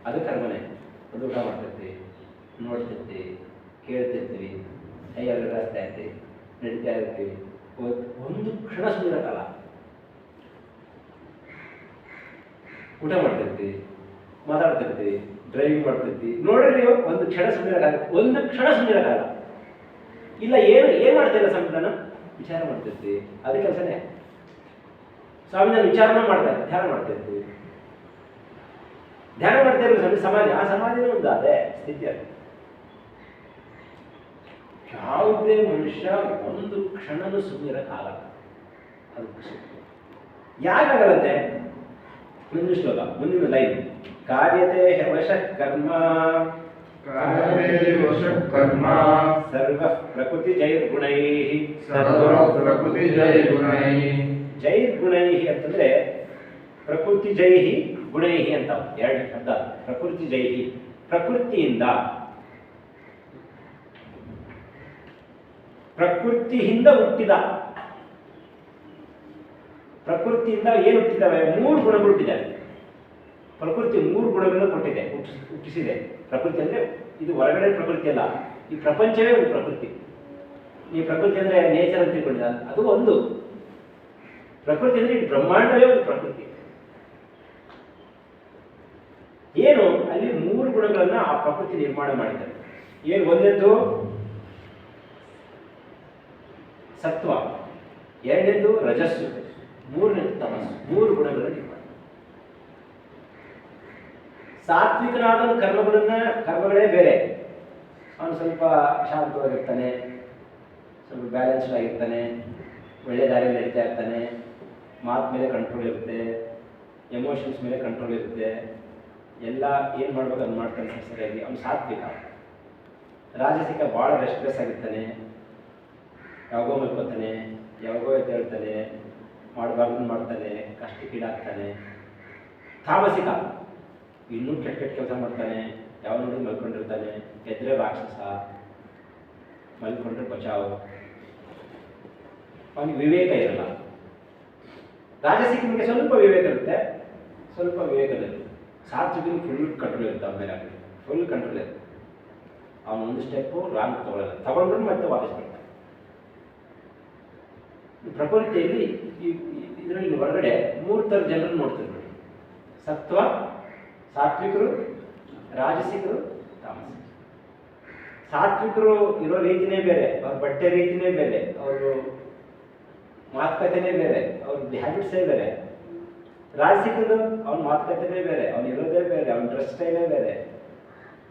ಅದು ಕರ್ಮನೆ. ಅದು ಊಟ ಮಾಡ್ತಿರ್ತೀವಿ, ನೋಡ್ತಿರ್ತೀವಿ, ಕೇಳ್ತಿರ್ತೀವಿ, ಕೈಯಲ್ಲಿ ರಾಸ್ತಾ ಇರ್ತೀವಿ, ನಡೀತಾ ಇರ್ತೀವಿ. ಒಂದು ಕ್ಷಣ ಸುಂದರ ಕಾಲ ಊಟ ಮಾಡ್ತಿರ್ತೀವಿ, ಮಾತಾಡ್ತಿರ್ತೀವಿ, ಡ್ರೈವಿಂಗ್ ಮಾಡ್ತಿರ್ತೀವಿ. ನೋಡ್ರಿ ನೀವು, ಒಂದು ಕ್ಷಣ ಸುಂದರ ಕಾಲ, ಒಂದು ಕ್ಷಣ ಸುಂದರ ಕಾಲ ಇಲ್ಲ. ಏನು ಮಾಡ್ತಿಲ್ಲ ಸ್ವಾಮಿ, ನಾನು ವಿಚಾರ ಮಾಡ್ತಿರ್ತೀವಿ. ಅದು ಕೆಲಸನೇ ಸ್ವಾಮಿ. ನಾನು ವಿಚಾರನ ಮಾಡ್ತಾರೆ, ಧ್ಯಾನ ಮಾಡ್ತಿರ್ತೀವಿ. ಧ್ಯಾನ ಮಾಡ್ತಾ ಇರೋ ಸ್ವಾಮಿ ಸಮಾಧಿ. ಆ ಸಮಾಧಿನೇ ಒಂದು ಅದೇ ಸ್ಥಿತಿ. ಅದು ಯಾವುದೇ ಮನುಷ್ಯ ಒಂದು ಕ್ಷಣನೂ ಸುಂದರ ಕಾಲ ಅದು ಯಾಕಾಗಲ್ಲಂತೆ? ಮುಂದಿನ ಶ್ಲೋಕ, ಮುಂದಿನ ಲೈನ್. ಕಾರ್ಯತೆ ವಶಃ ಕರ್ಮ ಸರ್ವ ಪ್ರಕೃತಿ ಜೈರ್ಗುಣೈ ಅಂತಂದ್ರೆ ಪ್ರಕೃತಿ ಜೈಹಿ ಗುಣೈ ಅಂತ ಎರಡು ಶಬ್ದ. ಪ್ರಕೃತಿ ಜೈಹಿ, ಪ್ರಕೃತಿಯಿಂದ ಹುಟ್ಟಿದ. ಪ್ರಕೃತಿಯಿಂದ ಏನು ಹುಟ್ಟಿದಾವೆ? 3 ಗುಣಗಳು ಹುಟ್ಟಿದ್ದಾವೆ. ಪ್ರಕೃತಿ 3 ಗುಣಗಳನ್ನು ಹುಟ್ಟಿಸಿದೆ. ಪ್ರಕೃತಿ ಅಂದ್ರೆ ಇದು ಹೊರಗಡೆ ಪ್ರಕೃತಿ ಅಲ್ಲ, ಈ ಪ್ರಪಂಚವೇ ಒಂದು ಪ್ರಕೃತಿ. ಈ ಪ್ರಕೃತಿ ಅಂದ್ರೆ ನೇಚರ್ ಅಂತ ತಿಳ್ಕೊಂಡಿದ್ದ, ಅದು ಒಂದು ಪ್ರಕೃತಿ. ಅಂದ್ರೆ ಈ ಬ್ರಹ್ಮಾಂಡವೇ ಒಂದು ಪ್ರಕೃತಿ. ಏನು ಅಲ್ಲಿ 3 ಗುಣಗಳನ್ನ ಆ ಪ್ರಕೃತಿ ನಿರ್ಮಾಣ ಮಾಡಿದ್ದಾರೆ. ಏನು? ಒಂದನೇದು ಸತ್ವ, ಎರಡನೇದು ರಜಸ್ಸು, ಮೂರನೇದು ತಮಸ್ಸು. 3 ಗುಣಗಳನ್ನು ನಿರ್ಮಾಣ. ಸಾತ್ವಿಕನಾದ ಕರ್ಮಗಳೇ ಬೇರೆ. ಅವನು ಸ್ವಲ್ಪ ಶಾಂತವಾಗಿರ್ತಾನೆ, ಸ್ವಲ್ಪ ಬ್ಯಾಲೆನ್ಸ್ಡ್ ಆಗಿರ್ತಾನೆ, ಒಳ್ಳೆ ದಾರಿಯಲ್ಲಿ ನಡೀತಾ ಇರ್ತಾನೆ, ಮಾತು ಮೇಲೆ ಕಂಟ್ರೋಲ್ ಇರುತ್ತೆ, ಎಮೋಷನ್ಸ್ ಮೇಲೆ ಕಂಟ್ರೋಲ್ ಇರುತ್ತೆ, ಎಲ್ಲ ಏನು ಮಾಡ್ಬೇಕು ಅದು ಮಾಡ್ತಾನೆ ಸರಿಯಾಗಿ. ಅವನು ಸಾತ್ವಿಕ. ರಾಜಸಿಕ ಭಾಳ ರೆಸ್ಟ್ರೆಸ್ ಆಗಿರ್ತಾನೆ, ಯಾವಾಗೋ ಮಲ್ಕೋತಾನೆ, ಯಾವಾಗೋ ಎದ್ದೇಳ್ತಾನೆ, ಮಾಡಬಾರ್ದು ಮಾಡ್ತಾನೆ, ಕಷ್ಟಕ್ಕೀಡಾಗ್ತಾನೆ. ತಾಮಸಿಕ ಇನ್ನೂ ಕೆಟ್ಟ ಕೆಲಸ ಮಾಡ್ತಾನೆ, ಯಾವ ನೋಡಿ ಮಲ್ಕೊಂಡಿರ್ತಾನೆ, ಎದ್ರೆ ರಾಕ್ಷಸ, ಮಲ್ಕೊಂಡ್ರೆ ಬಚಾವ್. ಅವನಿಗೆ ವಿವೇಕ ಇರಲ್ಲ. ರಾಜಸಿಕನಿಗೆ ಸ್ವಲ್ಪ ವಿವೇಕ ಇರುತ್ತೆ, ಸ್ವಲ್ಪ ವಿವೇಕ ಇರುತ್ತೆ. ಸಾತ್ವಿಕನಿಗೆ ಫುಲ್ ಕಂಟ್ರೋಲ್ ಇರುತ್ತೆ, ಅವನ ಮೇಲೆ ಫುಲ್ ಕಂಟ್ರೋಲ್ ಇರುತ್ತೆ. ಅವನೊಂದು ಸ್ಟೆಪ್ಪು ರಾಂಗ್ ತಗೊಂಡ್ರು ಮತ್ತೆ ವಾಪಸ್ ಬರ್ತಾನೆ. ಪ್ರಕೃತಿಯಲ್ಲಿ ಇದರಲ್ಲಿ ಹೊರಗಡೆ 3 ಥರ ಜನರನ್ನು ನೋಡ್ತೀವಿ ನೋಡಿ. ಸತ್ವ, ಸಾತ್ವಿಕರು, ರಾಜಸಿಕರು, ತಾಮಸಿಕರು. ಸಾತ್ವಿಕರು ಇರೋ ರೀತಿನೇ ಬೇರೆ, ಅವ್ರ ಬಟ್ಟೆ ರೀತಿನೇ ಬೇರೆ, ಅವರು ಮಾತುಕತೆನೇ ಬೇರೆ, ಅವ್ರ ಹ್ಯಾಬಿಟ್ಸೇ ಬೇರೆ. ರಾಜಸಿಕದ್ದು ಅವನ ಮಾತುಕತೆನೇ ಬೇರೆ, ಅವನು ಇರೋದೇ ಬೇರೆ, ಅವನ ಡ್ರೆಸ್ ಸ್ಟೈಲೇ ಬೇರೆ.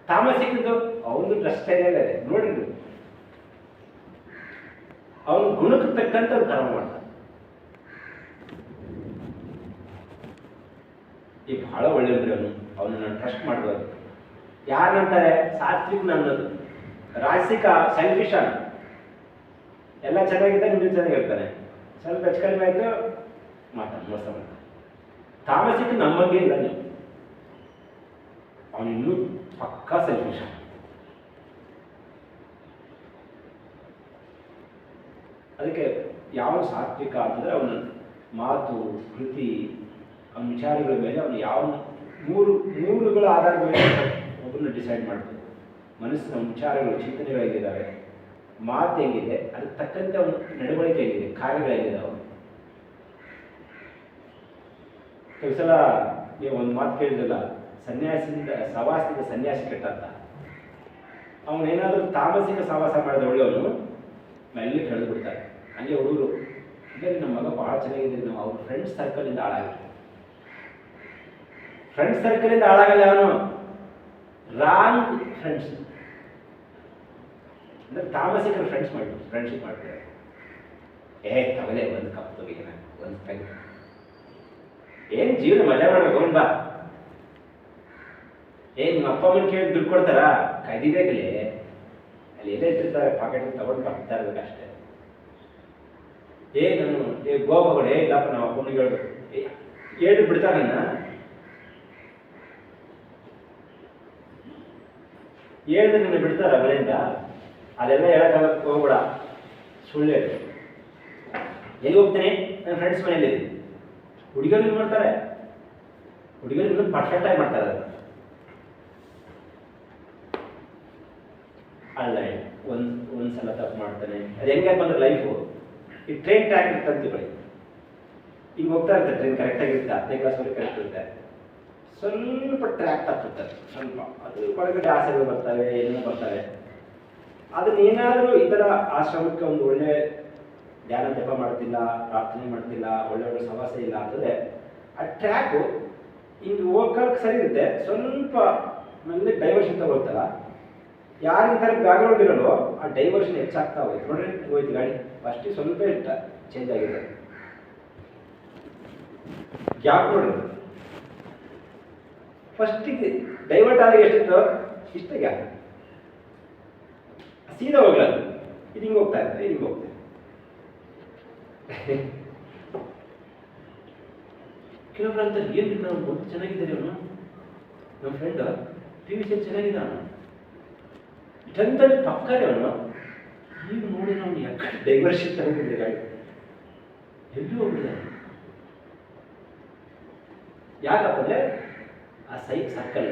ತಾಮಸಿಕದ್ದು ಅವನು ಡ್ರೆಸ್ ಸ್ಟೈಲೇ ಬೇರೆ. ನೋಡ್ರಿ, ಅವನು ಗುಣಕ್ಕೆ ತಕ್ಕಂತ ಅವ್ನು ಕರ್ಮ ಮಾಡ್ತಾನೆ. ಈಗ ಬಹಳ ಒಳ್ಳೆಯವ್ರಿ ಅವನನ್ನು ಟ್ರಸ್ಟ್ ಮಾಡ್ಬೋದು. ಯಾರಂತಾರೆ? ಸಾತ್ವಿಕನ ಅನ್ನೋದು. ರಾಜಸಿಕ ಸೆಲ್ಫಿಶ್ ಅನ್ನ, ಎಲ್ಲ ಚೆನ್ನಾಗಿದ್ದ ನಿಮ್ಗೆ ಚೆನ್ನಾಗಿರ್ತಾನೆ, ಸ್ವಲ್ಪ ಹೆಚ್ಚು ಕಡಿಮೆ ಆಯಿತು ಮೋಸ ಮಾಡ್ತಾನೆ. ತಾಮಸಿಕ ನಮ್ಮಂಗೆ ಇಲ್ಲ ನೀವು, ಅವನಿನ್ನೂ ಪಕ್ಕಾ ಸೆಲ್ಫಿಶ್. ಅದಕ್ಕೆ ಯಾವ ಸಾತ್ವಿಕ ಅಂತಂದರೆ ಅವನ ಮಾತು, ಕೃತಿ, ಅವನ ವಿಚಾರಗಳ ಮೇಲೆ ಅವನು ಯಾವ ಮೂರುಗಳ ಆಧಾರದ ಮೇಲೆ ಒಬ್ಬರನ್ನ ಡಿಸೈಡ್ ಮಾಡ್ತಾನೆ. ಮನಸ್ಸಿನ ವಿಚಾರಗಳು, ಚಿಂತನೆಗಳು ಹೇಗಿದ್ದಾವೆ, ಮಾತು ಹೆಂಗಿದೆ, ಅದಕ್ಕೆ ತಕ್ಕಂತೆ ಅವನ ನಡವಳಿಕೆ ಹೇಗಿದೆ, ಕಾರ್ಯಗಳು ಹೇಗಿದೆ. ಅವನು ಕೆಲವು ಸಲ ನೀವು ಒಂದು ಮಾತು ಕೇಳಿದ್ರಲ್ಲ, ಸವಾಸದಿಂದ ಸನ್ಯಾಸಿ ಕೆಟ್ಟಂತ. ಅವನೇನಾದರೂ ತಾಮಸಿಕ ಸವಾಸ ಮಾಡಿದ ಒಳ್ಳೆಯವನು ಮೆಲ್ಲಿ ಕಳೆದು ಬಿಡ್ತಾರೆ. ಹಂಗೆ ಹುಡುಗರು, ಅಂದರೆ ನಮ್ಮ ಮಗ ಭಾಳ ಚೆನ್ನಾಗಿದೆ, ನಾವು ಅವ್ರ ಫ್ರೆಂಡ್ಸ್ ಸರ್ಕಲಿಂದ ಹಾಳಾಗಿರ್ತಾರೆ. ಫ್ರೆಂಡ್ಸ್ ಸರ್ಕಲಿಂದ ಹಾಳಾಗಲ್ಲ, ಅವನು ರಾಂಗ್ ಫ್ರೆಂಡ್ಸ್ ಅಂದರೆ ತಾಮಸಿಕರು ಫ್ರೆಂಡ್ಶಿಪ್ ಮಾಡ್ತಾರೆ. ತಗಲೇ ಒಂದು ಕಪ್ ತಗೋಣ, ಒಂದು ಪೆಗ್, ಏನು ಜೀವನ ಮಜಾ ಮಾಡ್ಬೇಕು ಬಾ. ನಿಮ್ಮ ಅಪ್ಪ ಅಮ್ಮನ ಕೇಳಿ ದುಡ್ಡು ಕೊಡ್ತಾರಾ? ಕದಿಬೇಕಲ್ಲಿ, ಅಲ್ಲಿ ಎಲ್ಲೇ ಇಟ್ಟಿರ್ತಾರೆ, ಪಾಕೆಟ್ ತಗೊಂಡು ಬರ್ತಾ ಇರ್ಬೇಕು ಅಷ್ಟೇ. ನಾನು ಗೋಪಗಳು ಇಲ್ಲಪ್ಪ, ನಾವು ಅಪ್ಪನಿಗೆ ಹೇಳ್ಬೇಕು, ಹೇಳಿ ಬಿಡ್ತಾರೆ. ಹೇಳಿದ್ರೆ ನಿನ್ನ ಬಿಡ್ತಾರ ಮನೆಯಿಂದ? ಅದೆಲ್ಲ ಹೇಳೋಕ್ಕಾಗಕ್ಕೆ ಹೋಗ್ಬೇಡ, ಸುಳ್ಳು ಹೇಳಿ. ಎಲ್ಲಿ ಹೋಗ್ತೇನೆ? ನನ್ನ ಫ್ರೆಂಡ್ಸ್ ಮನೇಲಿ ಹುಡುಗಿಯರು ಮಾಡ್ತಾರೆ, ಹುಡುಗಿಯರು ಪರ್ಫೆಕ್ಟಾಗಿ ಮಾಡ್ತಾರೆ. ಅಲ್ಲ ಒಂದು ಸಲ ತಪ್ಪು ಮಾಡ್ತಾನೆ. ಅದು ಹೆಂಗಪ್ಪ ಅಂದ್ರೆ ಲೈಫು ಈ ಟ್ರೈನ್ ಟ್ರ್ಯಾಕ್ ಇರ್ತಂತೀವಿ, ಈಗ ಹೋಗ್ತಾ ಇರ್ತಾರೆ ಟ್ರೈನ್ ಕರೆಕ್ಟಾಗಿರುತ್ತೆ, 10ನೇ ಕ್ಲಾಸ್ವರೆಗೆ ಕರೆಕ್ಟ್ ಇರುತ್ತೆ, ಸ್ವಲ್ಪ ಟ್ರ್ಯಾಕ್ ತಪ್ಪುತ್ತಾರೆ ಸ್ವಲ್ಪ, ಅದು ಒಳಗಡೆ ಆಸೆಗಳು ಬರ್ತವೆ, ಏನೋ ಬರ್ತವೆ. ಅದನ್ನೇನಾದರೂ ಈ ಥರ ಆಶ್ರಮಕ್ಕೆ ಒಂದು ಒಳ್ಳೆ ಧ್ಯಾನ ಜಪ ಮಾಡ್ತಿಲ್ಲ, ಪ್ರಾರ್ಥನೆ ಮಾಡ್ತಿಲ್ಲ, ಒಳ್ಳೆ ಒಳ್ಳೆ ಸವಾಸ ಇಲ್ಲ ಅಂತಂದರೆ ಆ ಟ್ರ್ಯಾಕು ಹಿಂಗೆ ಹೋಗಕ್ಕೆ ಸರಿ ಇರುತ್ತೆ, ಸ್ವಲ್ಪ ಮೇಲೆ ಡೈವರ್ಷನ್ ತಗೊಳ್ತಲ್ಲ. ಯಾರು ಈ ಥರ ಬ್ಯಾಕ್ಗ್ರೌಂಡ್ ಇರೋದು ಆ ಡೈವರ್ಷನ್ ಹೆಚ್ಚಾಗ್ತಾ ಹೋಯ್ತು. ನೋಡ್ರಿ ಹೋಯ್ತು ಗಾಡಿ ಫಸ್ಟಿಗೆ ಸ್ವಲ್ಪ ಚೇಂಜ್ ಆಗಿದೆ, ಗ್ಯಾಪ್ ನೋಡ್ರಿ ಫಸ್ಟಿಗೆ ಡೈವರ್ಟ್ ಆದಾಗ ಎಷ್ಟಿತ್ತು ಇಷ್ಟೇ ಗ್ಯಾಪ್, ಸೀದಾ ಹೋಗಲ್ಲ, ಇದು ಹಿಂಗೆ ಹೋಗ್ತಾ ಇರುತ್ತೆ, ಹಿಂಗೆ ಹೋಗ್ತಾ ಕೆಲವೊಬ್ರು ಅಂತಾರೆ ಏನು ನಾವು ಮೊದಲು ಚೆನ್ನಾಗಿದ್ದಾರೆ ಅವನು, ನಮ್ಮ ಫ್ರೆಂಡ್ PVC ಚೆನ್ನಾಗಿದೆ ಅವನು, 10th ಪಕ್ಕರೆ ಅವನು, ಈಗ ನೋಡಿ ನಾವು ಯಾಕೆ ಡೈವರ್ಷನ್ ತಗೊಂಡಿದ್ದೆ ಗಾಡಿ ಎಲ್ಲಿ ಹೋಗ್ಬಿಟ್ಟಿದ್ದಾನೆ. ಯಾಕಪ್ಪ ಅಂದರೆ ಆ ಸರ್ಕಲ್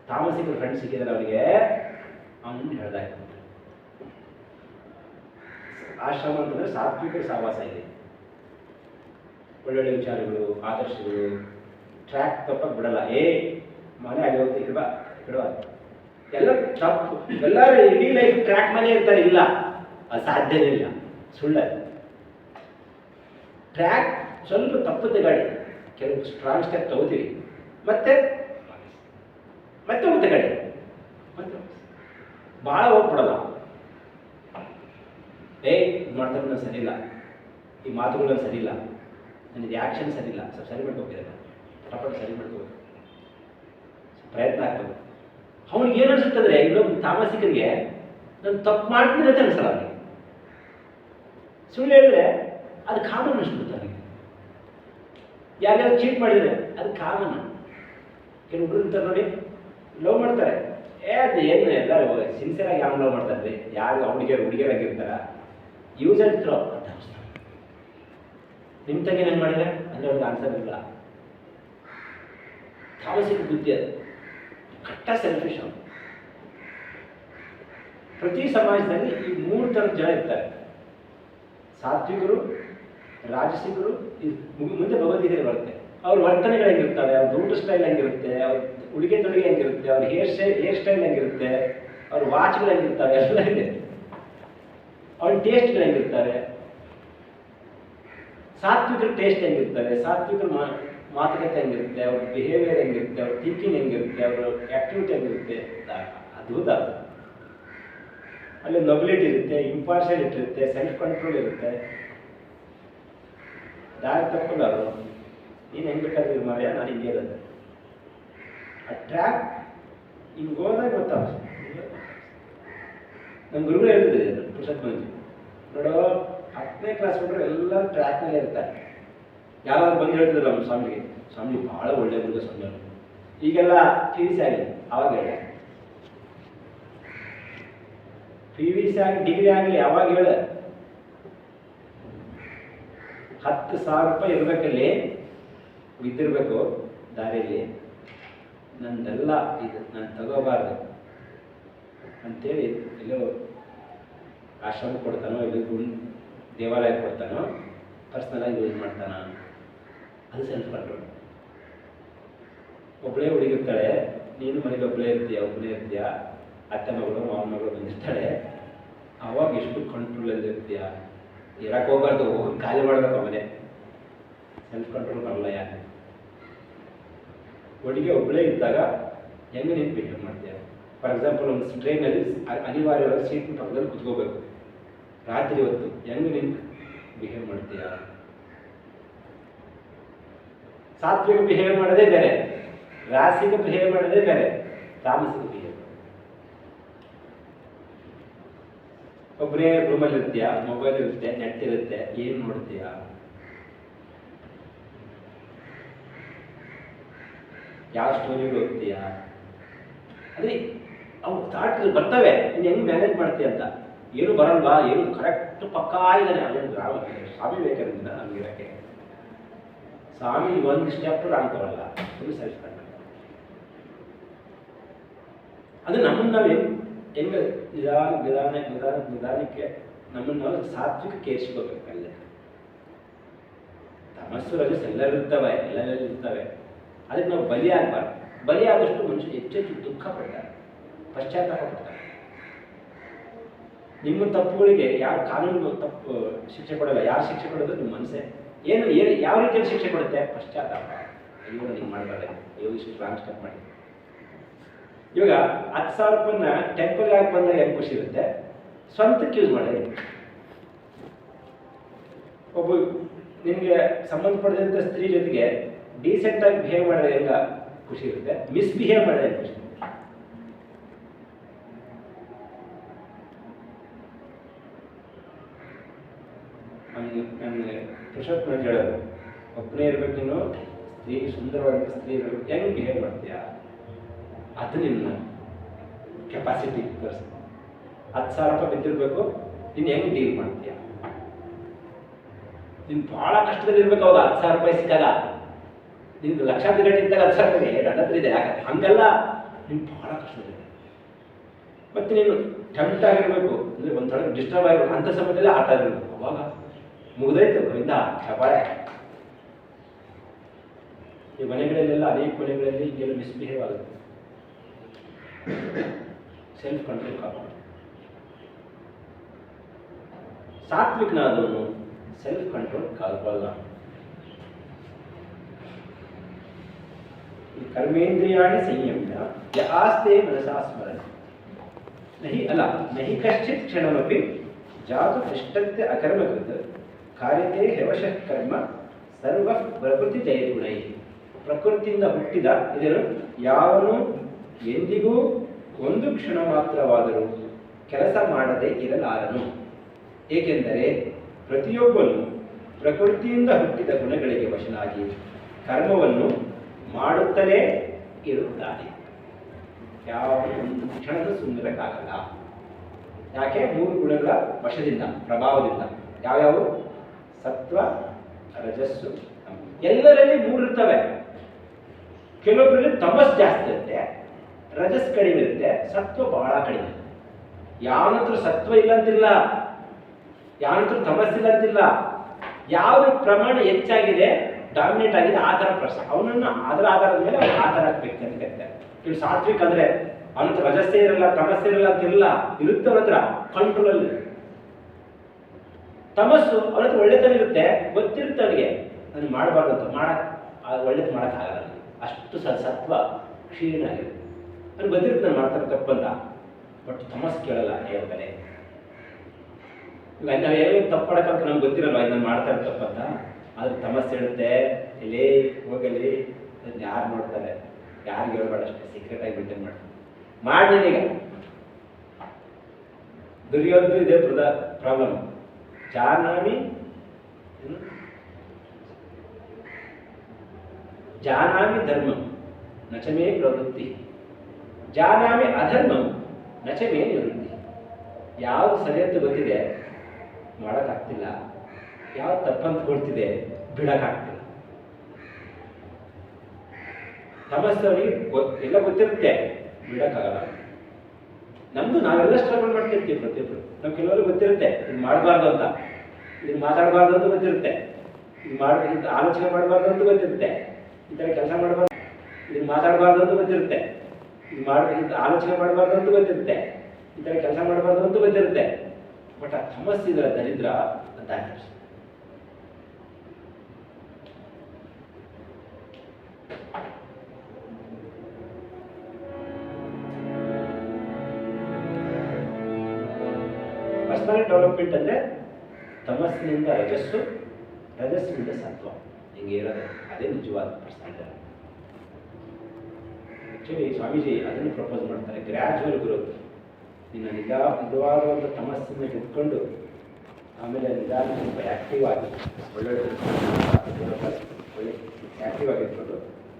ತಾಮಸಿಕ ಫ್ರೆಂಡ್ ಸಿಕ್ಕಿದ್ರೆ ಅವನಿಗೆ ಅವನು ಹೇಳ್ದಾಯ್ತು. ಆಶ್ರಮ ಅಂತಂದ್ರೆ ಸಾತ್ವಿಕ ಸಹವಾಸ ಇದೆ, ಒಳ್ಳೊಳ್ಳೆ ವಿಚಾರಗಳು, ಆದರ್ಶಗಳು, ಟ್ರ್ಯಾಕ್ ತಪ್ಪಕ್ಕೆ ಬಿಡಲ್ಲ. ಮನೆ ಅಲ್ಲಿ ಹೋಗ್ತಿ ಬಿಡುವ ಎಲ್ಲ ತಪ್ಪು, ಎಲ್ಲರೂ ಇಡೀ ಲೈಫ್ ಟ್ರ್ಯಾಕ್ ಮನೆ ಇರ್ತಾರೆ, ಇಲ್ಲ ಅದು ಸಾಧ್ಯನೇ ಇಲ್ಲ, ಸುಳ್ಳ. ಟ್ರ್ಯಾಕ್ ಸ್ವಲ್ಪ ತಪ್ಪುತ್ತೆ ಗಾಡಿ, ಕೆಲವು ಸ್ಟ್ರಾಂಗ್ ಸ್ಟೆಪ್ ತಗೋತೀವಿ, ಮತ್ತೆ ಹೋಗುತ್ತೆ ಗಾಡಿ, ಮತ್ತೆ ಭಾಳ ಹೋಗ್ಬಿಡಲ್ಲ. ಇದು ಮಾಡ್ತಾರೆ ನಾನು ಸರಿ ಇಲ್ಲ, ಈ ಮಾತುಗಳು ಸರಿ ಇಲ್ಲ, ನನಗೆ ಆ್ಯಕ್ಷನ್ ಸರಿ ಇಲ್ಲ, ಸ್ವಲ್ಪ ಸರಿ ಮಾಡ್ಕೋಬೇಕು, ಪಟಾಪಟ್ ಸರಿ ಮಾಡ್ಕೋಬೇಕು, ಪ್ರಯತ್ನ ಆಗ್ತದೆ. ಅವ್ನಿಗೆ ಏನು ಅನ್ಸುತ್ತಂದ್ರೆ ಇನ್ನೊಬ್ಬ ತಾಮಸಿಕರಿಗೆ ನಾನು ತಪ್ಪು ಮಾಡ್ತೀನಿ ಅಂತ ಅನ್ಸಲ್ಲ ಅವನಿಗೆ. ಸುಳ್ಳು ಹೇಳಿದ್ರೆ ಅದು ಕಾಮನ್ ಅನಿಸ್ಬಿಡುತ್ತೆ ಅವನಿಗೆ. ಯಾರ್ಯಾರು ಚೀಟ್ ಮಾಡಿದರೆ ಅದು ಕಾಮನ್. ಕೆಲವೊಬ್ರು ಇರ್ತಾರೆ ನೋಡಿ, ಲವ್ ಮಾಡ್ತಾರೆ, ಅದು ಏನು ಎಲ್ಲರೂ ಸಿನ್ಸಿಯರ್ ಆಗಿ ಯಾವ ಲವ್ ಮಾಡ್ತಾರೆ ರೀ, ಯಾರು ಹುಡುಗಿಯರಾಗಿರ್ತಾರ, ಯೂಸ್ ಆ್ಯಂಡ್ ಥ್ರೋ ಅಂತ ಅನಿಸ್ತಾರೆ. ನಿಮ್ಮ ತಂಗಿ ಏನು ಮಾಡಿದ್ರೆ ಅಂದರೆ ಅವ್ರಿಗೆ ಆನ್ಸರ್ ಇಲ್ಲ. ತಾಮಸಿಕ ಬುದ್ಧಿ ಅದು, ಕಟ್ಟ ಸೆಲ್ಫಿಶ್ ಅವನು. ಪ್ರತಿ ಸಮಾಜದಲ್ಲಿ ಈ 3 ಥರದ ಜನ ಇರ್ತಾರೆ, ಸಾತ್ವಿಕರು, ರಾಜಸಿಕರು, ಮುಂದೆ ಭಗವದ್ಗೀತೆ ಬರುತ್ತೆ. ಅವ್ರ ವರ್ತನೆಗಳು ಹೆಂಗಿರ್ತವೆ, ಅವ್ರ ಊಟ ಸ್ಟೈಲ್ ಹೆಂಗಿರುತ್ತೆ, ಅವ್ರ ಉಡುಗೆ ತೊಡುಗೆ ಹೆಂಗಿರುತ್ತೆ, ಅವ್ರ ಹೇರ್ ಸ್ಟೈಲ್ ಹೆಂಗಿರುತ್ತೆ, ಅವ್ರ ವಾಚ್ಗಳು ಹೆಂಗಿರ್ತವೆ, ಎಲ್ಲ ಇದೆ. ಅವ್ರ ಟೇಸ್ಟ್ಗಳು ಹೆಂಗಿರ್ತಾರೆ, ಸಾತ್ವಿಕರ ಟೇಸ್ಟ್ ಹೆಂಗಿರ್ತಾರೆ, ಸಾತ್ವಿಕರ ಮಾತುಕತೆ ಹೆಂಗಿರುತ್ತೆ, ಅವ್ರ ಬಿಹೇವಿಯರ್ ಹೆಂಗಿರುತ್ತೆ, ಅವ್ರ ಥಿಂಕಿಂಗ್ ಹೆಂಗಿರುತ್ತೆ, ಅವ್ರ ಆ್ಯಕ್ಟಿವಿಟಿ ಹೆಂಗಿರುತ್ತೆ, ಅದ್ಭುತ. ಅಲ್ಲಿ ನೊಬಿಲಿಟಿ ಇರುತ್ತೆ, ಇಂಪಾರ್ಷಿಯಾಲಿಟಿ ಇರುತ್ತೆ, ಸೆಲ್ಫ್ ಕಂಟ್ರೋಲ್ ಇರುತ್ತೆ. ದಾರಿ ತಪ್ಪಲ್ಲ ಅವರು, ನೀನು ಹೆಂಗೆ ಬೇಕಾದ್ರೆ ಮಾರ್ಯ, ನಾನು ಹಿಂಗೆ ಇರೋದು. ಆ ಟ್ರ್ಯಾಕ್ ಹಿಂಗೆ ಹೋದಾಗ ಗೊತ್ತಾಗ. ನಮ್ಮ ಗುರುಗಳು ಹೇಳ್ತಿದ್ದೆ ಪುರುಷತ್ ಮಂಜು, ನೋಡೋ 10ನೇ ಕ್ಲಾಸ್ ಬಿಟ್ಟರೆ ಎಲ್ಲರೂ ಟ್ರ್ಯಾಕ್ನಲ್ಲೇ ಇರ್ತಾರೆ. ಯಾರಾದ್ರು ಬಂದು ಹೇಳ್ತಿದ್ರು ನಮ್ಮ ಸ್ವಾಮಿಗೆ, ಸ್ವಾಮಿ ಭಾಳ ಒಳ್ಳೆ ಹುಡುಗ ಸ್ವಾಮಿ ಅವರು, ಈಗೆಲ್ಲ PVC ಆಗಲಿ, ಅವಾಗ ಹೇಳ PVC ಆಗಿ ಡಿಗ್ರಿ ಆಗಲಿ, ಅವಾಗ ಹೇಳ 10,000 ರೂಪಾಯಿ ಇರಬೇಕಲ್ಲಿ, ಬಿದ್ದಿರಬೇಕು ದಾರಿಯಲ್ಲಿ, ನಂದೆಲ್ಲ ಇದು ನಾನು ತಗೋಬಾರ್ದು ಅಂತೇಳಿ ಎಲ್ಲೋ ಆಶ್ರಮ ಕೊಡ್ತಾನೋ, ಎಲ್ಲೋ ದೇವಾಲಯ ಕೊಡ್ತಾನೋ, ಪರ್ಸ್ನಲಾಗಿ ಯೂಸ್ ಮಾಡ್ತಾನ. ಅದು ಸೆಲ್ಫ್ ಕಂಟ್ರೋಲ್. ಒಬ್ಬಳೇ ಹುಡುಗಿರ್ತಾಳೆ, ನೀನು ಮನೇಲಿ ಒಬ್ಬಳೇ ಇರ್ತೀಯ, ಅತ್ತೆ ಮಗಳು ಮಾವನ ಮಗಳು ಬಂದಿರ್ತಾಳೆ, ಅವಾಗ ಎಷ್ಟು ಕಂಟ್ರೋಲಲ್ಲಿ ಇರ್ತೀಯ. ಇರಕ್ಕೆ ಹೋಗ್ಬಾರ್ದು, ಹೋಗಿ ಖಾಲಿ ಮಾಡಬೇಕು ಮನೆ. ಸೆಲ್ಫ್ ಕಂಟ್ರೋಲ್ ಬರಲ್ಲ ಯಾಕೆ. ಹುಡುಗಿ ಒಬ್ಬಳೇ ಇದ್ದಾಗ ಹೆಂಗೆ ನೀನು ಬಿಹೇವ್ ಮಾಡ್ತೀಯ. ಫಾರ್ ಎಕ್ಸಾಂಪಲ್ ಒಂದು ಟ್ರೈನಲ್ಲಿ ಅನಿವಾರ್ಯವಾಗಿ ಸೀಟ್ ಪಕ್ಕದಲ್ಲಿ ಕುತ್ಕೋಬೇಕು, ರಾತ್ರಿ ಹೊತ್ತು ಹೆಂಗೆ ನೀನು ಬಿಹೇವ್ ಮಾಡ್ತೀಯ. ಸಾತ್ವಿಕ ಬಿಹೇವ್ ಮಾಡೋದೇ ಬೇರೆ, ರಾಸಿಕ ಬಿಹೇವ್ ಮಾಡೋದೇ ಬೇರೆ, ತಾಮಸಿಕ ಬಿಹೇವ್. ಒಬ್ಬರೇ ರೂಮಲ್ಲಿ ಇರ್ತೀಯ, ಮೊಬೈಲ್ ಇರುತ್ತೆ, ನೆಟ್ ಇರುತ್ತೆ, ಏನು ನೋಡ್ತೀಯ. ಯಾವ ಸ್ಟೋರಿಗಳು ಓದ್ತೀಯ. ಅಂದರೆ ಅವು ಥಾಟ್ ಬರ್ತವೆ, ನೀನು ಹೆಂಗೆ ಮ್ಯಾನೇಜ್ ಮಾಡ್ತೀಯ ಅಂತ. ಏನು ಬರಲ್ವಾ, ಏನು ಕರೆಕ್ಟ್ ಪಕ್ಕಾ ಇದ್ದಾನೆ. ಅದೇನು ಸ್ವಾಮಿ ಬೇಕಾದ್ರೆ ನಮಗಿರೋಕ್ಕೆ ಸ್ವಾಮಿ ಒಂದು ಸ್ಟೆಪ್ ರಾಂಗ್ ತಗೊಳ್ಳಲ್ಲ, ಫುಲ್ ಸೆಲ್ಫ್ ಕಂಟ್ರೋಲ್. ಅದು ನಮ್ಮನ್ನು ನಾವು ಹೆಂಗೆ ನಿಧಾನಕ್ಕೆ ನಮ್ಮನ್ನು ನಾವು ಸಾತ್ವಿಕಕ್ಕೆ ಏರಿಸ್ಕೋಬೇಕು. ಅಲ್ಲೇ ತಮಸ್ಸು ರಜಸ್ ಎಲ್ಲರೂ ಇರ್ತವೆ, ಅದಕ್ಕೆ ನಾವು ಬಲಿಯಾಗಬಾರ್ದು. ಬಲಿಯಾದಷ್ಟು ಮನುಷ್ಯ ಹೆಚ್ಚೆಚ್ಚು ದುಃಖ ಪಡ್ತಾರೆ, ಪಶ್ಚಾತ್ತಾಪ ಪಡ್ತಾರೆ. ನಿಮ್ಮ ತಪ್ಪುಗಳಿಗೆ ಯಾರು ಕಾನೂನು ತಪ್ಪು ಶಿಕ್ಷೆ ಕೊಡಲ್ಲ. ಯಾರು ಶಿಕ್ಷೆ ಕೊಡೋದು? ನಿಮ್ಮ ಮನಸ್ಸೇ. ಏನು ಯಾವ ರೀತಿಯಲ್ಲಿ ಶಿಕ್ಷೆ ಕೊಡುತ್ತೆ? ಪಶ್ಚಾತ್ತಾಪ. ಅಯ್ಯೋ ನೀವು ಮಾಡಬಾರ್ದು, ಅಯ್ಯೋ ಇಷ್ಟು ರಾಂಗ್ ಸ್ಟೆಪ್ ಮಾಡಿ. ಇವಾಗ 10,000 ರೂಪಾಯಿನ ಟೆಂಪಲ್ ಆಗಿ ಬಂದಾಗ ಹೆಂಗೆ ಖುಷಿ ಇರುತ್ತೆ, ಸ್ವಂತಕ್ಕೆ ಯೂಸ್ ಮಾಡಿ. ಒಬ್ಬ ನಿಮಗೆ ಸಂಬಂಧಪಟ್ಟಂಥ ಸ್ತ್ರೀ ಜೊತೆಗೆ ಡೀಸೆಂಟಾಗಿ ಬಿಹೇವ್ ಮಾಡಿದ್ರೆ ಹೆಂಗ ಖುಷಿ ಇರುತ್ತೆ, ಮಿಸ್ಬಿಹೇವ್ ಮಾಡಿದ್ರೆ ಖುಷಿ. ನನ್ನ ಪುರುಷೋತ್ತಮ ಹೇಳೋದು, ಒಬ್ಬನೇ ಇರ್ಬೇಕು ನೀನು, ಸ್ತ್ರೀ ಸುಂದರವಾದ ಸ್ತ್ರೀ ಇರಬೇಕು, ಹೆಂಗೆ ಬಿಹೇವ್ ಮಾಡ್ತೀಯಾ ಅದು ನಿನ್ನ ಕೆಪಾಸಿಟಿ ತೋರಿಸ. 10,000 ರೂಪಾಯಿ ಬಿದ್ದಿರಬೇಕು, ನೀನು ಹೆಂಗೆ ಡೀಲ್ ಮಾಡ್ತೀಯ? ನೀನು ಭಾಳ ಕಷ್ಟದಲ್ಲಿ ಇರ್ಬೇಕು. ಅವಾಗ 10,000 ರೂಪಾಯಿ ಸಿಕ್ಕಾಗ, ನಿನ್ಗೆ ಲಕ್ಷಾಂತರ ಗಂಟೆ ಇದ್ದಾಗ 10,000 ರೂಪಾಯಿ ನನ್ನ ಹತ್ರ ಇದೆ. ಯಾಕೆ ಹಂಗಲ್ಲ, ನೀನು ಭಾಳ ಕಷ್ಟದಲ್ಲಿದೆ. ಮತ್ತು ನೀನು ಟೆಂಪ್ಟ್ ಆಗಿರ್ಬೇಕು, ಅಂದರೆ ಒಂಥರ ಡಿಸ್ಟರ್ಬ್ ಆಗಿರ್ಬೇಕು, ಅಂಥ ಸಮಯದಲ್ಲಿ ಆಟ ಆಗಿರ್ಬೇಕು. ಅವಾಗ ಮುಗಿದೈತು ಇಂದ ಚಪಾಳೆ. ಈ ಮನೆಗಳಲ್ಲೆಲ್ಲ ಅನೇಕ ಮನೆಗಳಲ್ಲಿ ಹಿಂಗೆಲ್ಲ ಮಿಸ್ಬಿಹೇವ್ ಆಗುತ್ತೆ. ಸೆಲ್ಫ್ ಕಂಟ್ರೋಲ್ ಕಾಪಾಡು. ಸಾತ್ವಿಕನಾದವನು ಸೆಲ್ಫ್ ಕಂಟ್ರೋಲ್ ಕಾಲ್ಕೊಳ್ಳಲ್ಲ. ಕರ್ಮೇಂದ್ರಿಯಾಣಿ ಸಂಯಮ್ಯ ಯ ಆಸ್ತೆ ಮನಸಾ ಸ್ಮರಣ ನಹಿ ಕಶ್ಚಿತ್ ಕ್ಷಣಮಪಿ ಜಾತು ತಿಷ್ಠತ್ಯ ಅಕರ್ಮಕೃತ ಕಾರ್ಯತೆ ಹ್ಯವಶಃ ಕರ್ಮ ಸರ್ವ ಪ್ರಕೃತಿ ಜಯಗುಣೈ. ಪ್ರಕೃತಿಯಿಂದ ಹುಟ್ಟಿದ ಇದನ್ನು ಯಾವನು ಎಂದಿಗೂ ಒಂದು ಕ್ಷಣ ಮಾತ್ರವಾದರೂ ಕೆಲಸ ಮಾಡದೆ ಇರಲಾರನು. ಏಕೆಂದರೆ ಪ್ರತಿಯೊಬ್ಬನು ಪ್ರಕೃತಿಯಿಂದ ಹುಟ್ಟಿದ ಗುಣಗಳಿಗೆ ವಶನಾಗಿ ಕರ್ಮವನ್ನು ಮಾಡುತ್ತಲೇ ಇರುತ್ತಾನೆ. ಯಾವ ಒಂದು ಕ್ಷಣದ ಸುಂದರಕ್ಕಾಗಲ್ಲ. ಯಾಕೆ? 3 ಗುಣಗಳ ವಶದಿಂದ, ಪ್ರಭಾವದಿಂದ. ಯಾವ್ಯಾವು? ಸತ್ವ, ರಜಸ್ಸು, ಎಲ್ಲರಲ್ಲಿ 3 ಇರ್ತವೆ. ಕೆಲವೊಬ್ಬರಲ್ಲಿ ತಮಸ್ ಜಾಸ್ತಿ ಇರುತ್ತೆ, ರಜಸ್ ಕಡಿಮೆ ಇರುತ್ತೆ, ಸತ್ವ ಬಹಳ ಕಡಿಮೆ. ಯಾವನತ್ರ ಸತ್ವ ಇಲ್ಲ ಅಂತಿಲ್ಲ, ಯಾವನತ್ರ ತಮಸ್ಸಿಲ್ಲ ಅಂತಿಲ್ಲ. ಯಾವ್ದು ಪ್ರಮಾಣ ಹೆಚ್ಚಾಗಿದೆ, ಡಾಮಿನೇಟ್ ಆಗಿದೆ, ಆ ಥರ ಪ್ರಶ್ನೆ ಅವನನ್ನು ಅದರ ಆಧಾರದ ಮೇಲೆ ಅವ್ನು ಆ ಥರ ಆಗ್ಬೇಕು ಅಂತ ಕರೀತಾರೆ. ಇವ್ರು ಸಾತ್ವಿಕ್ ಅಂದರೆ ಅವನತ್ರ ರಜಸ್ಸೇ ಇರಲ್ಲ, ತಮಸ್ಸೇ ಇರಲ್ಲ ಅಂತಿಲ್ಲ, ಇರುತ್ತೆ ಅವನ ಹತ್ರ ಕಂಟ್ರೋಲಲ್ಲಿ. ತಮಸ್ಸು ಅವನ ಹತ್ರ ಒಳ್ಳೆತನ ಇರುತ್ತೆ, ಗೊತ್ತಿರುತ್ತೆ ಅವನಿಗೆ ನಾನು ಮಾಡಬಾರ್ದು ಅಂತ, ಒಳ್ಳೇದು ಮಾಡೋಕ್ಕಾಗಲ್ಲ. ಅಷ್ಟು ಸತ್ವ ಕ್ಷೀಣ ಆಗಿರುತ್ತೆ. ಅವ್ನು ಗೊತ್ತಿರುತ್ತೆ ನಾನು ಮಾಡ್ತಾರೆ ತಪ್ಪಂತ, ಬಟ್ ತಮಸ್ ಕೇಳಲ್ಲ. ಹೇಳ್ತಾನೆ ಇವಾಗ ನಾವು ಏನೋ ತಪ್ಪು ಮಾಡೋಕ್ಕಂತ ನಮ್ಗೆ ಗೊತ್ತಿರಲ್ವ ನಾನು ಮಾಡ್ತಾರೆ ತಪ್ಪಂತ, ಆದ್ರೆ ತಮಸ್ ಹೇಳುತ್ತೆ ಇಲ್ಲಿ ಹೋಗಲಿ, ಅದನ್ನ ಯಾರು ನೋಡ್ತಾರೆ, ಯಾರು ಹೇಳ್ಬೇಡ, ಅಷ್ಟೇ ಸೀಕ್ರೆಟ್ ಆಗಿ ಮೇಂಟೈನ್ ಮಾಡಿ ನೀನೀಗ. ದುರ್ಯೋಧನ ಇದೇ ಪ್ರಾಬ್ಲಮ್. ಜಾನಾಮಿ ಧರ್ಮಂ ನಚಮೇ ಪ್ರವೃತ್ತಿ, ಜಾನಾಮಿ ಅಧರ್ಮಂ ನಚಮೇ ನಿವೃತ್ತಿ. ಯಾವುದು ಸರಿ ಅಂತ ಗೊತ್ತಿದೆ ಮಾಡೋಕ್ಕಾಗ್ತಿಲ್ಲ, ಯಾವ್ದು ತಪ್ಪಂತ ಕೊಡ್ತಿದೆ ಬಿಡೋಕ್ಕಾಗ್ತಿಲ್ಲ. ತಮಸ್ಸವನಿಗೆ ಎಲ್ಲ ಗೊತ್ತಿರುತ್ತೆ, ಬಿಡೋಕ್ಕಾಗಲ್ಲ. ನಮ್ದು ನಾವೆಲ್ಲ ಸ್ಟ್ರಗಲ್ ಮಾಡ್ತಿರ್ತೀವಿ ಪ್ರತಿಯೊಬ್ಬರು. ನಾವು ಕೆಲವರು ಗೊತ್ತಿರುತ್ತೆ ಇದು ಮಾಡಬಾರ್ದು ಅಂತ, ಇದನ್ನು ಮಾತಾಡಬಾರ್ದು ಅಂತ ಗೊತ್ತಿರುತ್ತೆ, ಇದು ಆಲೋಚನೆ ಮಾಡಬಾರ್ದು ಅಂತ ಗೊತ್ತಿರುತ್ತೆ, ಈ ಥರ ಕೆಲಸ ಮಾಡಬಾರ್ದು, ಇದನ್ನು ಮಾತಾಡಬಾರ್ದು ಅಂತ ಗೊತ್ತಿರುತ್ತೆ, ಇದು ಆಲೋಚನೆ ಮಾಡಬಾರ್ದು ಅಂತ ಗೊತ್ತಿರುತ್ತೆ, ಈ ಥರ ಕೆಲಸ ಮಾಡಬಾರ್ದು ಅಂತ ಗೊತ್ತಿರುತ್ತೆ. ಬಟ್ ಆ ತಮಸ್ಸಿದ ದರಿದ್ರ ಅಂತ ಅನಿಸ್ತದೆ. ಪರ್ಸನಾಲಿಟಿ ಡೆವಲಪ್ಮೆಂಟ್ ಅಂದರೆ ತಮಸ್ಸಿನಿಂದ ರಜಸ್ಸು, ರಜಸ್ಸಿನಿಂದ ಸತ್ವ, ಹಿಂಗೆ ಇರೋದು. ಅದೇ ನಿಜವಾದ ಪರ್ಸನಾಲಿಟಿ. ಆ್ಯಕ್ಚುಲಿ ಸ್ವಾಮೀಜಿ ಅದನ್ನು ಪ್ರಪೋಸ್ ಮಾಡ್ತಾರೆ, ಗ್ರ್ಯಾಜುವಲ್ ಗ್ರೋತ್. ನಿನ್ನ ನಿಧಾನವಾದ ಒಂದು ತಮಸ್ಸನ್ನು ಗೆದ್ಕೊಂಡು ಆಮೇಲೆ ನಿಧಾನ ಸ್ವಲ್ಪ ಆ್ಯಕ್ಟಿವ್ ಆಗಿ ಒಳ್ಳೆ ಆ್ಯಕ್ಟಿವ್ ಆಗಿರ್ಬೋದು.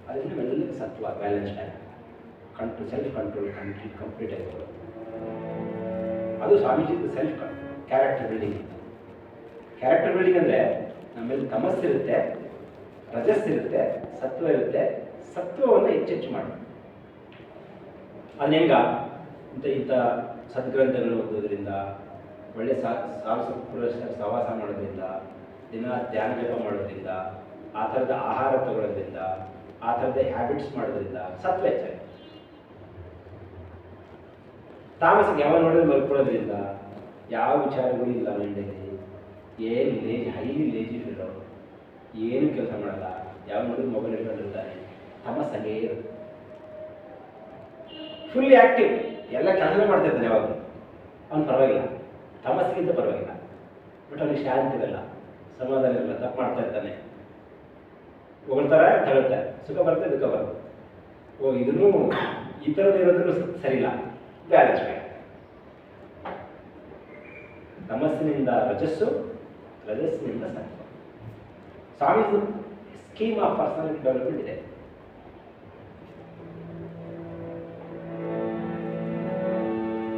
ಅದರಿಂದ ಮೆಲ್ಲಗೆ ಸತ್ವ ಬ್ಯಾಲೆನ್ಸ್ಡ್ ಆಗಿ ಸೆಲ್ಫ್ ಕಂಟ್ರೋಲ್ ಕಂಪ್ಲೀಟ್ ಆಗಿರ್ಬೋದು. ಅದು ಸ್ವಾಮೀಜಿದು self character building. Character building ಅಂದರೆ ನಮ್ಮಲ್ಲಿ ತಮಸ್ಸಿರುತ್ತೆ, ರಜಸ್ಸಿರುತ್ತೆ, ಸತ್ವ ಇರುತ್ತೆ. ಸತ್ವವನ್ನು ಹೆಚ್ಚೆಚ್ಚು ಮಾಡಿ ಅದನ್ನ ಹೆಂಗ ಇಂಥ ಸದ್ಗ್ರಂಥಗಳು ಓದೋದ್ರಿಂದ, ಒಳ್ಳೆ ಸಾಹಸ ಪುರುಷರ ಸಹವಾಸ ಮಾಡೋದ್ರಿಂದ, ದಿನ ಧ್ಯಾನ ಜಪ ಮಾಡೋದ್ರಿಂದ, ಆ ಥರದ ಆಹಾರ ತಗೊಳ್ಳೋದ್ರಿಂದ, ಆ ಥರದ ಹ್ಯಾಬಿಟ್ಸ್ ಮಾಡೋದ್ರಿಂದ ಸತ್ವ ಹೆಚ್ಚಾಗುತ್ತೆ. ತಾಮಸಿಗೆ ಯಾವಾಗ ನೋಡಿದ್ರೆ ಮಲ್ಕೊಳ್ಳೋದ್ರಿಂದ ಯಾವ ವಿಚಾರಗಳು ಇಲ್ಲ ಮೈಂಡಲ್ಲಿ, ಏನು ಲೇಜಿ, ಹೈಲಿ ಲೇಜಿ ಫೀಲ್, ಏನು ಕೆಲಸ ಮಾಡಲ್ಲ, ಯಾವ ನೋಡಿದ್ರೆ ಮೊಬೈಲ್ ಇಟ್ಕೊಂಡಿರ್ತಾನೆ, ತಮಸ್ ಹಂಗೇ ಇರುತ್ತೆ. ಫುಲ್ಲಿ ಆ್ಯಕ್ಟಿವ್, ಎಲ್ಲ ಕೆಲಸನೇ ಮಾಡ್ತಾ ಇರ್ತಾನೆ ಯಾವಾಗ, ಅವ್ನು ಪರವಾಗಿಲ್ಲ, ತಮಸ್ಸಿಗಿಂತ ಪರವಾಗಿಲ್ಲ. ಬಟ್ ಅವನಿಗೆ ಶಾಂತಿ ಇರಲ್ಲ, ಸಮಾಧಾನ ಇರಲ್ಲ, ತಪ್ಪು ಮಾಡ್ತಾ ಇರ್ತಾನೆ, ಹೊಗಳ್ತಾರೆ ತಗೊಳ್ತಾರೆ, ಸುಖ ಬರುತ್ತೆ ದುಃಖ ಬರುತ್ತೆ. ಓ ಇದನ್ನು ಈ ಥರದ್ದು ಇರೋದ್ರೂ ಸರಿಯಿಲ್ಲ, ಬ್ಯಾಲೆನ್ಸ್ ಬೇಕು. ತಮಸ್ಸಿನಿಂದ ರಜಸ್ಸು, ರಜಸ್ಸಿನಿಂದ ಸತ್ವ. Swamiji scheme of personality development ಇದೆ.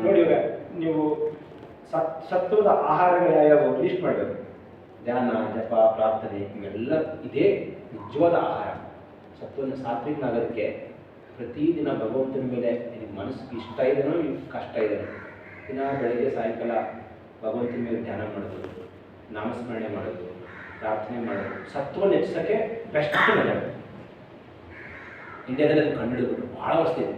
ನೋಡಿ, ಇವಾಗ ನೀವು ಸತ್ವದ ಆಹಾರಗಳು ಯಾವ್ಯಾವ ಲಿಸ್ಟ್ ಮಾಡಬೇಕು. ಧ್ಯಾನ, ಜಪ, ಪ್ರಾರ್ಥನೆ ಇವೆಲ್ಲ ಇದೇ ನಿಜವಾದ ಆಹಾರ. ಸತ್ವನ ಸಾತ್ವಿಕನಾಗೋದಕ್ಕೆ ಪ್ರತಿದಿನ ಭಗವಂತನ ಮೇಲೆ ನಿನಗೆ ಮನಸ್ಸಿಗೆ ಇಷ್ಟ ಇದೆನೋ ಕಷ್ಟ ಇದೆನೋ, ದಿನ ಬೆಳಗ್ಗೆ ಸಾಯಂಕಾಲ ಭಗವಂತನ ಮೇಲೆ ಧ್ಯಾನ ಮಾಡೋದು, ನಾಮಸ್ಮರಣೆ ಮಾಡೋದು, ಪ್ರಾರ್ಥನೆ ಮಾಡೋದು, ಸತ್ವವನ್ನು ಹೆಚ್ಚಿಸೋಕ್ಕೆ ಬೆಸ್ಟ್ ಮೆಥಡ್. ಇಂಡಿಯಾದಲ್ಲಿ ಅದು ಕಂಡುಹಿಡಿದು ಭಾಳ ವರ್ಷ ಇದೆ.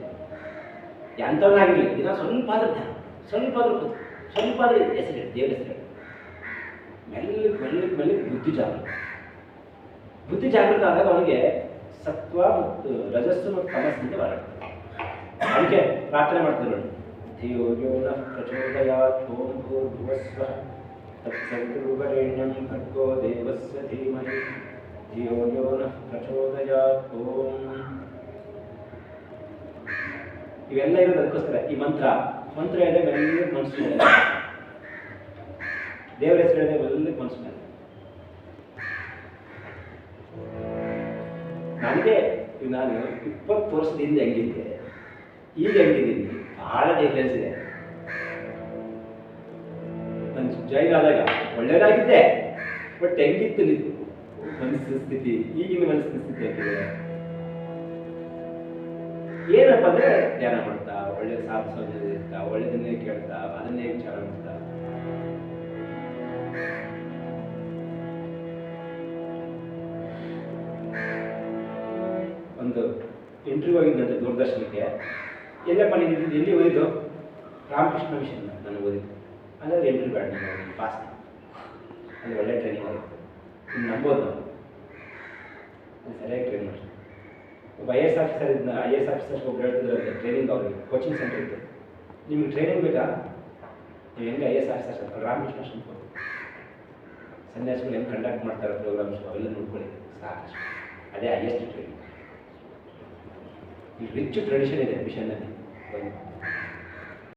ಎಂಥವನ್ನಾಗಿರಲಿ ದಿನ ಸ್ವಲ್ಪ ಆದರೂ ಧ್ಯಾನ, ಸ್ವಲ್ಪ ಆದರೂ ಹೆಸರು ದೇವರ ಹೆಸರು, ಮೆಲ್ಲಗೆ ಬುದ್ಧಿ ಜಾಗೃತ ಆದಾಗ ಅವನಿಗೆ ಸತ್ವ ಮತ್ತು ರಜಸ್ಸು ಮತ್ತು ತಮಸ್ಸಿಂದ ಹೊರಡ್ತದೆ. ಅದಕ್ಕೆ ಪ್ರಾರ್ಥನೆ ಮಾಡ್ತಾರೆ ನೋಡಿ, ಧಿಯೋ ಯೋ ನಃ ಪ್ರಚೋದಯಾತ್ ಓಂ ಭೂರ್ಭುವಸ್ವಃ ತತ್ಸವಿತುರ್ವರೆಣ್ಯಂ ಭರ್ಗೋ ದೇವಸ್ಯ ಧೀಮಹಿ ಧಿಯೋ ಯೋ ನಃ ಪ್ರಚೋದಯಾತ್ ಓಂ. ಇವೆಲ್ಲ ಇರೋದು ಅದಕ್ಕೋಸ್ಕರ. ಈ ಮಂತ್ರ ಇದೆ ಮೆಲ್ಲಗೆ ಮನಸ್ಸು ಮೇಲೆ, ದೇವರ ಹೆಸರು ಇದೆ ಮೆಲ್ಲಗೆ ಮನಸ್ಸು ಮೇಲೆ. ನನಗೆ ನಾನು 20 ವರ್ಷದಿಂದ ಹೆಂಗಿದ್ದೆ, ಈಗ ಹೆಂಗಿದ್ದೀನಿ, ಭಾಳ ಡಿಫ್ರೆನ್ಸ್ ಇದೆ. ನಾನು ಜಾಯಿನ್ ಆದಾಗ ಒಳ್ಳೆಯದಾಗಿದ್ದೆ, ಬಟ್ ಹೆಂಗಿತ್ತು ಮನಸ್ಸಿನ ಸ್ಥಿತಿ, ಈಗಿನ ಮನಸ್ಸಿನ ಸ್ಥಿತಿ ಆಗಿದೆ. ಏನಪ್ಪ ಅಂದರೆ ಧ್ಯಾನ ಮಾಡ್ತಾ, ಒಳ್ಳೆ ಸಾಧಿಸೋದಿರ್ತಾ, ಒಳ್ಳೆದನ್ನೇ ಕೇಳ್ತಾ, ಅದನ್ನೇ ವಿಚಾರ ಮಾಡ್ತಾ. ಒಂದು ಇಂಟರ್ವ್ಯೂ ಆಗಿದ್ದಂತೆ ದೂರದರ್ಶನಕ್ಕೆ. ಎಲ್ಲಪ್ಪ ನೀನು ಎಲ್ಲಿ ಓದಿದ್ದು? ರಾಮಕೃಷ್ಣ ಮಿಷನ್ ನಾನು ಓದಿದ್ದು. ಅಂದರೆ ಇಂಟರ್ವ್ಯೂ ಬೇಡ, ನಾನು ಪಾಸ್, ಅದು ಒಳ್ಳೆ ಟ್ರೈನಿಂಗ್ ಆಗುತ್ತೆ, ಇನ್ನು ನಂಬೋದು ನಾವು, ಅದು ಸರಿಯಾಗಿ ಟ್ರೈನ್ ಮಾಡಿ. ಒಬ್ಬ IAS ಆಫೀಸರ್ ಇದ್ದ, IAS ಆಫೀಸರ್ಸ್ ಒಬ್ಬರು ಹೇಳ್ತಿದ್ರಂತೆ ಟ್ರೈನಿಂಗ್, ಅವ್ರಿಗೆ ಕೋಚಿಂಗ್ ಸೆಂಟರ್ ಇತ್ತು. ನಿಮ್ಗೆ ಟ್ರೈನಿಂಗ್ ಬೇಕಾ? ನೀವು ಹೆಂಗೆ IAS ಆಫೀಸರ್ಸ್ ಅಂತ ರಾಮಕೃಷ್ಣ ಮಿಷನ್ ಸನ್ಯಾಸಿಗಳು ಹೆಂಗೆ ಕಂಡಕ್ಟ್ ಮಾಡ್ತಾರೆ ಪ್ರೋಗ್ರಾಮ್ಸ್, ಅವೆಲ್ಲ ನೋಡ್ಕೊಳ್ಳಿ ಸಾಕು. ಅದೇ ಹೈಯೆಸ್ಟ್ ಟ್ರೈನಿಂಗ್. ರಿಚ್ ಟ್ರೆಡಿಷನ್ ಇದೆ ಮಿಷನ್ನಲ್ಲಿ.